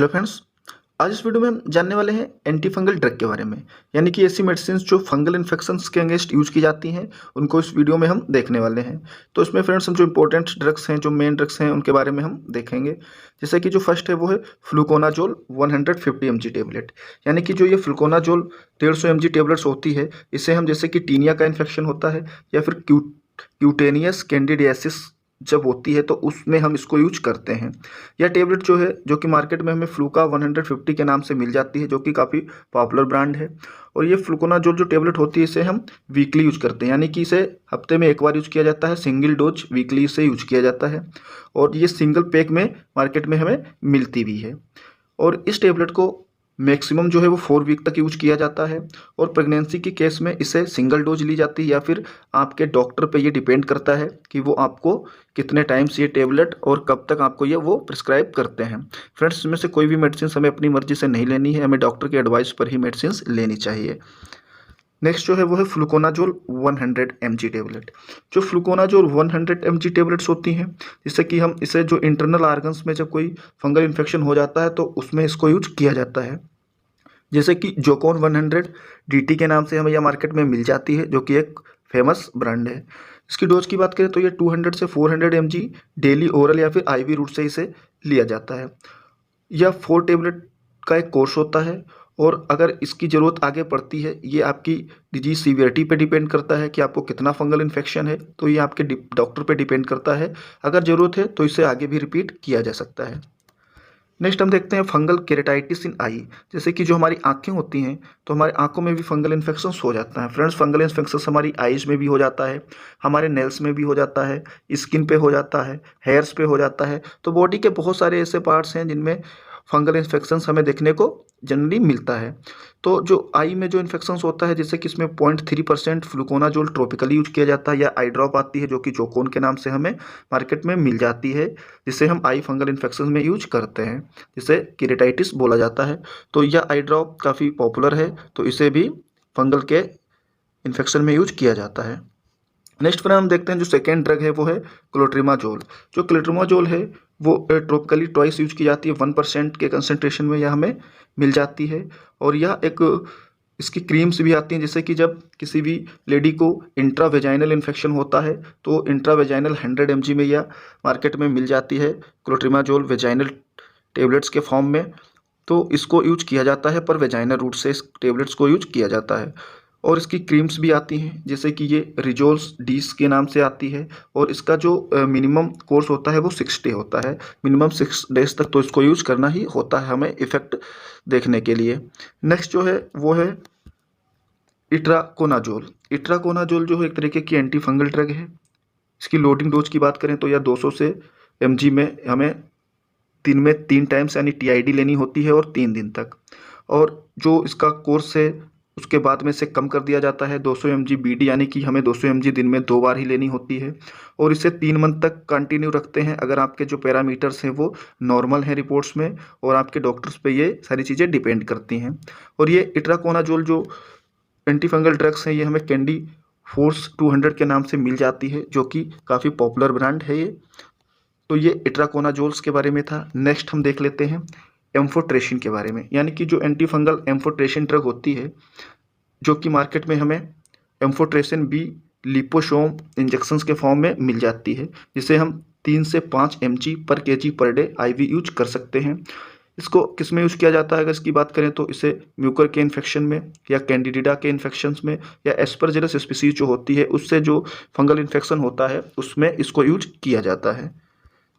Hello friends, आज इस video में हम जानने वाले हैं एंटी फंगल ड्रग के बारे में। यानी कि ऐसी मेडिसिन जो फंगल इन्फेक्शंस के अगेंस्ट यूज की जाती हैं, उनको इस वीडियो में हम देखने वाले हैं। तो इसमें फ्रेंड्स हम जो इंपॉर्टेंट ड्रग्स हैं, जो मेन ड्रग्स हैं, उनके बारे में हम देखेंगे। जैसे कि जो फर्स्ट है वो है फ्लूकोनाजोल 150 mg टेबलेट। यानी कि जो ये फ्लूकोनाजोल 150 mg टेबलेट्स होती है, इसे हम जैसे कि टीनिया का इन्फेक्शन होता है या फिर क्यूटेनियस कैंडिडियासिस जब होती है तो उसमें हम इसको यूज करते हैं। यह टेबलेट जो है, जो कि मार्केट में हमें फ्लूका 150 के नाम से मिल जाती है, जो कि काफ़ी पॉपुलर ब्रांड है। और ये फ्लूकोनाजोल जो टेबलेट होती है, इसे हम वीकली यूज करते हैं। यानी कि इसे हफ्ते में एक बार यूज किया जाता है, सिंगल डोज वीकली इसे यूज किया जाता है। और ये सिंगल पैक में मार्केट में हमें मिलती भी है। और इस टेबलेट को मैक्सिमम जो है वो 4 वीक तक यूज किया जाता है। और प्रेगनेंसी के केस में इसे सिंगल डोज ली जाती है या फिर आपके डॉक्टर पे ये डिपेंड करता है कि वो आपको कितने टाइम्स ये टेबलेट और कब तक आपको ये वो प्रिस्क्राइब करते हैं। फ्रेंड्स, इसमें से कोई भी मेडिसिन हमें अपनी मर्जी से नहीं लेनी है, हमें डॉक्टर के एडवाइस पर ही मेडिसिन लेनी चाहिए। नेक्स्ट जो है वो है फ्लूकोनाजोल 100 mg टेबलेट। जो फ्लूकोनाजोल 100 mg टेबलेट्स होती हैं, जिससे कि हम इसे जो इंटरनल आर्गन्स में जब कोई फंगल इन्फेक्शन हो जाता है तो उसमें इसको यूज किया जाता है। जैसे कि जोकॉन 100 DT के नाम से हमें यह मार्केट में मिल जाती है, जो कि एक फेमस ब्रांड है। इसकी डोज की बात करें तो ये 200 से 400 mg डेली ओरल या फिर IV रूट से इसे लिया जाता है। यह 4 टेबलेट का एक कोर्स होता है। और अगर इसकी ज़रूरत आगे पड़ती है, ये आपकी डिजीज सीवियरिटी पे डिपेंड करता है कि आपको कितना फंगल इन्फेक्शन है, तो ये आपके डॉक्टर पे डिपेंड करता है। अगर ज़रूरत है तो इसे आगे भी रिपीट किया जा सकता है। नेक्स्ट हम देखते हैं फंगल केरेटाइटिस इन आई। जैसे कि जो हमारी आंखें होती हैं, तो हमारी आंखों में भी फंगल इन्फेक्शंस हो जाता है। फ्रेंड्स, फंगल इन्फेक्शंस हमारी आईज में भी हो जाता है, हमारे नेल्स में भी हो जाता है, स्किन पे हो जाता है, हेयर्स पे हो जाता है। तो बॉडी के बहुत सारे ऐसे पार्ट्स हैं जिनमें फंगल इन्फेक्शंस हमें देखने को जनरली मिलता है। तो जो आई में जो इन्फेक्शंस होता है, जैसे कि इसमें 0.3% फ्लूकोनाजोल ट्रॉपिकली यूज किया जाता है, या आई ड्रॉप आती है जो कि जोकोन के नाम से हमें मार्केट में मिल जाती है, जिसे हम आई फंगल इन्फेक्शन में यूज करते हैं, जिसे केरेटाइटिस बोला जाता है। तो यह आई ड्रॉप काफ़ी पॉपुलर है, तो इसे भी फंगल के इन्फेक्शन में यूज किया जाता है। नेक्स्ट फिर हम देखते हैं जो सेकेंड ड्रग है वो है क्लोट्रिमाजोल। जो क्लोट्रिमाजोल है वो ट्रॉपिकली ट्वाइस यूज की जाती है, 1% के कंसनट्रेशन में यह हमें मिल जाती है। और यह एक इसकी क्रीम्स भी आती हैं, जैसे कि जब किसी भी लेडी को इंट्रावेजाइनल इन्फेक्शन होता है तो इंट्रावेजाइनल 100 mg में यह मार्केट में मिल जाती है, क्लोट्रिमाजोल वेजाइनल टेबलेट्स के फॉर्म में। तो इसको यूज किया जाता है, पर वेजाइनल रूट से इस टेबलेट्स को यूज किया जाता है। और इसकी क्रीम्स भी आती हैं, जैसे कि ये रिजोल्स डीस के नाम से आती है। और इसका जो मिनिमम कोर्स होता है वो 6 डे होता है, मिनिमम 6 डेज तक तो इसको यूज करना ही होता है हमें इफेक्ट देखने के लिए। नेक्स्ट जो है वो है इट्राकोनाजोल। इट्राकोनाजोल जो है एक तरीके की एंटी फंगल ड्रग है। इसकी लोडिंग डोज की बात करें तो यह 200 से mg में हमें दिन में 3 टाइम्स यानी TID लेनी होती है, और 3 दिन तक। और जो इसका कोर्स है उसके बाद में से कम कर दिया जाता है 200 mg BD, यानी कि हमें 200 mg दिन में 2 बार ही लेनी होती है। और इसे 3 मंथ तक कंटिन्यू रखते हैं अगर आपके जो पैरामीटर्स हैं वो नॉर्मल हैं रिपोर्ट्स में, और आपके डॉक्टर्स पे ये सारी चीज़ें डिपेंड करती हैं। और ये इट्राकोनाजोल जो एंटी फंगल ड्रग्स हैं, ये हमें कैंडी फोर्स 200 के नाम से मिल जाती है, जो कि काफ़ी पॉपुलर ब्रांड है ये। तो ये इट्राकोनाजोल्स के बारे में था। नेक्स्ट हम देख लेते हैं एम्फोट्रेशिन के बारे में। यानी कि जो एंटी फंगल एम्फोट्रेशिन ड्रग होती है, जो कि मार्केट में हमें एम्फोट्रेसिन बी लिपोसोम इंजेक्शंस के फॉर्म में मिल जाती है, जिसे हम 3 से 5 mg पर kg per day IV use कर सकते हैं। इसको किस में यूज किया जाता है, अगर इसकी बात करें तो इसे म्यूकर के इन्फेक्शन में, या कैंडिडिडा के इन्फेक्शंस में, या एस्परजिलस स्पीसीज जो होती है उससे जो फंगल इन्फेक्शन होता है उसमें इसको यूज किया जाता है।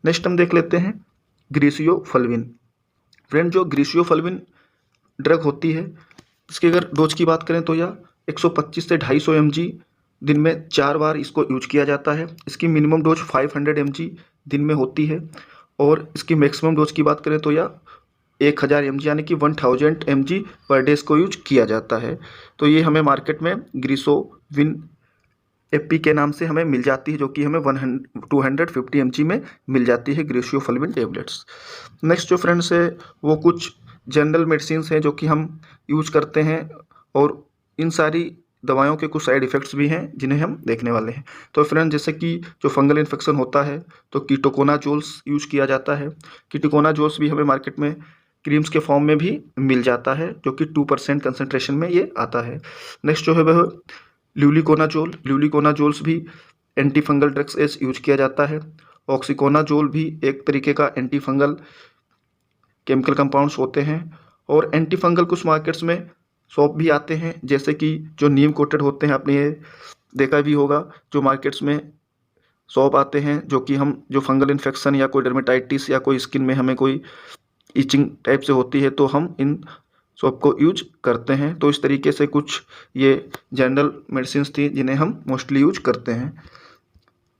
नेक्स्ट हम देख लेते हैं ग्रीसियोफल्विन। फ्रेंड, जो ग्रीसियोफल्विन ड्रग होती है, इसकी अगर डोज की बात करें तो यह 125 से 250 mg दिन में 4 बार इसको यूज किया जाता है। इसकी मिनिमम डोज 500 mg दिन में होती है। और इसकी मैक्सिमम डोज की बात करें तो यह 1000 mg यानी कि 1000 mg पर डे इसको यूज किया जाता है। तो ये हमें मार्केट में ग्रीसोविन एपी के नाम से हमें मिल जाती है, जो कि हमें 250 mg में मिल जाती है ग्रीसियोफल्विन टेबलेट्स। नेक्स्ट जो फ्रेंड्स है वो कुछ जनरल मेडिसिन हैं जो कि हम यूज करते हैं, और इन सारी दवाइयों के कुछ साइड इफ़ेक्ट्स भी हैं जिन्हें हम देखने वाले हैं। तो फ्रेंड, जैसे कि जो फंगल इन्फेक्शन होता है तो कीटोकोनाजोल्स यूज किया जाता है। कीटोकोनाजोल्स भी हमें मार्केट में क्रीम्स के फॉर्म में भी मिल जाता है, जो कि 2% कंसनट्रेशन में ये आता है। नेक्स्ट जो है वह ल्यूलिकोनाजोल। ल्यूलिकोनाजोल्स भी anti fungal drugs as use किया जाता है। ऑक्सीकोनाजोल भी एक तरीके का एंटी फंगल केमिकल कंपाउंड्स होते हैं। और एंटी फंगल कुछ मार्केट्स में सॉप भी आते हैं, जैसे कि जो नीम कोटेड होते हैं, आपने ये देखा भी होगा, जो मार्केट्स में सॉप आते हैं, जो कि हम जो फंगल इन्फेक्शन या कोई डर्मेटाइटिस या कोई स्किन में हमें कोई इचिंग टाइप से होती है तो हम इन सॉप को यूज करते हैं। तो इस तरीके से कुछ ये जनरल मेडिसिन थी जिन्हें हम मोस्टली यूज करते हैं।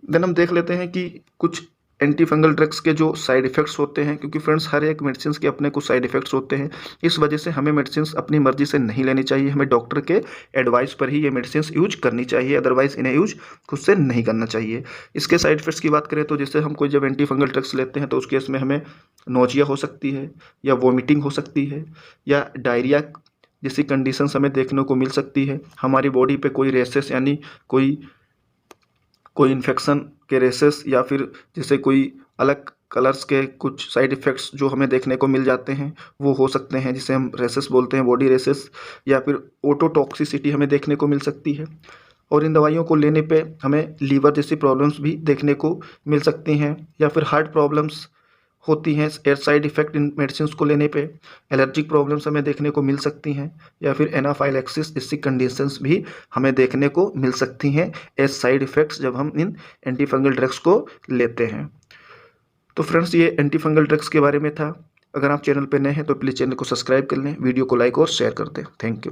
देन हम देख लेते हैं कि कुछ एंटी फंगल ड्रग्स के जो साइड इफ़ेक्ट्स होते हैं, क्योंकि फ्रेंड्स हर एक मेडिसिन के अपने कुछ साइड इफ़ेक्ट्स होते हैं। इस वजह से हमें मेडिसिन अपनी मर्जी से नहीं लेनी चाहिए, हमें डॉक्टर के एडवाइस पर ही ये मेडिसिन यूज करनी चाहिए, अदरवाइज इन्हें यूज खुद से नहीं करना चाहिए। इसके साइड इफ़ेक्ट्स की बात करें तो जैसे हम कोई जब एंटी फंगल ड्रग्स लेते हैं तो उस केस में हमें नोजिया हो सकती है, या वॉमिटिंग हो सकती है, या डायरिया जैसी कंडीशंस हमें देखने को मिल सकती है। हमारी बॉडी पे कोई रेसेस यानी कोई इन्फेक्शन के रेसेस, या फिर जैसे कोई अलग कलर्स के कुछ साइड इफ़ेक्ट्स जो हमें देखने को मिल जाते हैं, वो हो सकते हैं, जिसे हम रेसेस बोलते हैं, बॉडी रेसेस, या फिर ओटोटॉक्सिसिटी हमें देखने को मिल सकती है। और इन दवाइयों को लेने पे हमें लीवर जैसी प्रॉब्लम्स भी देखने को मिल सकती हैं, या फिर हार्ट प्रॉब्लम्स होती हैं एयर साइड इफ़ेक्ट इन मेडिसिन को लेने पे। एलर्जिक प्रॉब्लम्स हमें देखने को मिल सकती हैं, या फिर एनाफाइलैक्सिस जैसी कंडीशंस भी हमें देखने को मिल सकती हैं एज साइड इफ़ेक्ट्स जब हम इन एंटी फंगल ड्रग्स को लेते हैं। तो फ्रेंड्स, ये एंटी फंगल ड्रग्स के बारे में था। अगर आप चैनल पर नए हैं तो प्लीज़ चैनल को सब्सक्राइब कर लें, वीडियो को लाइक और शेयर कर दें। Thank you.